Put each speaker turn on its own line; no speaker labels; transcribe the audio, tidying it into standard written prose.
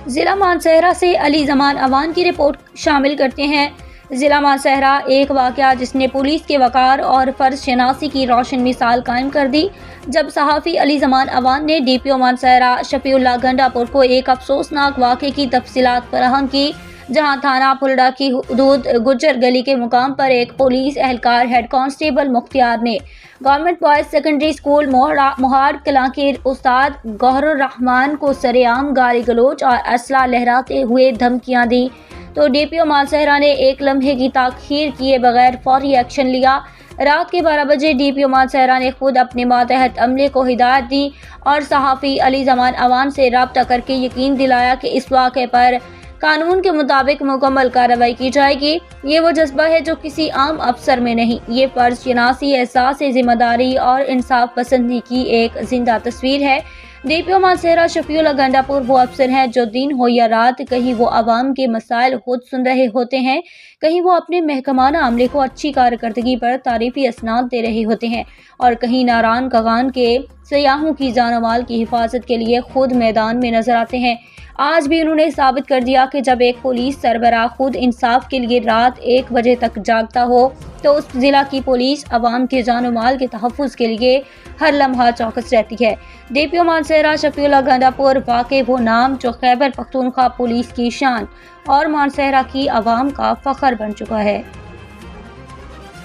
जिला मानसहरा से अली जमान अवान की रिपोर्ट शामिल करते हैं। जिला मानसहरा एक वाक़या जिसने पुलिस के वक़ार और फ़र्ज शनासी की रोशन मिसाल कायम कर दी, जब सहाफ़ी अली जमान अवान ने DPO मानसहरा शफीउल्लाह गंडापुर को एक अफसोसनाक वाक़े की तफसीलात फराहम की, जहां थाना फुलडा की हदूद गुज्जर गली के मुकाम पर एक पुलिस एहलकार हेड कांस्टेबल मुख्तियार ने government boys secondary school Mohad Kalan के उस्ताद गौहरुर रहमान को सरेआम गाली गलोच और असला लहराते हुए धमकियां दी, तो DPO मानसहरा ने एक लम्हे की ताख़ीर किए बगैर फौरी एक्शन लिया। रात के 12 बजे DPO मानसहरा ने खुद अपने मातहत अमले को हिदायत दी और सहाफ़ी अली जमान अवान से रब्ता करके यकीन दिलाया कि इस वाक़े पर कानून के मुताबिक मुकम्मल कार्रवाई की जाएगी। ये वो जज्बा है जो किसी आम अफसर में नहीं, ये फ़र्ज शनासी, एहसास ज़िम्मेदारी और इंसाफ पसंदी की एक जिंदा तस्वीर है। DPO मानसहरा शफीउल्लाह गंडापुर वो अफसर हैं जो दिन हो या रात, कहीं वो आवाम के मसाइल खुद सुन रहे होते हैं, कहीं वो अपने महकमाना अमले को अच्छी कारकर्दगी पर तारीफ़ी असनाद दे रहे होते हैं और कहीं नारान कगान के सयाहों की जान माल की हिफाजत के लिए खुद मैदान में नजर आते हैं। आज भी उन्होंने साबित कर दिया कि जब एक पुलिस सरबराह खुद इंसाफ के लिए रात 1 बजे तक जागता हो, तो उस जिला की पुलिस अवाम के जान माल के तहफ़्फ़ुज़ के लिए हर लम्हा चौकस रहती है। DPO मानसहरा शफीउल्लाह गंडापुर वाक़ई वो नाम जो खैबर पख्तूनख्वा पुलिस की शान और मानसहरा की आवाम का फ़ख्र बन चुका है।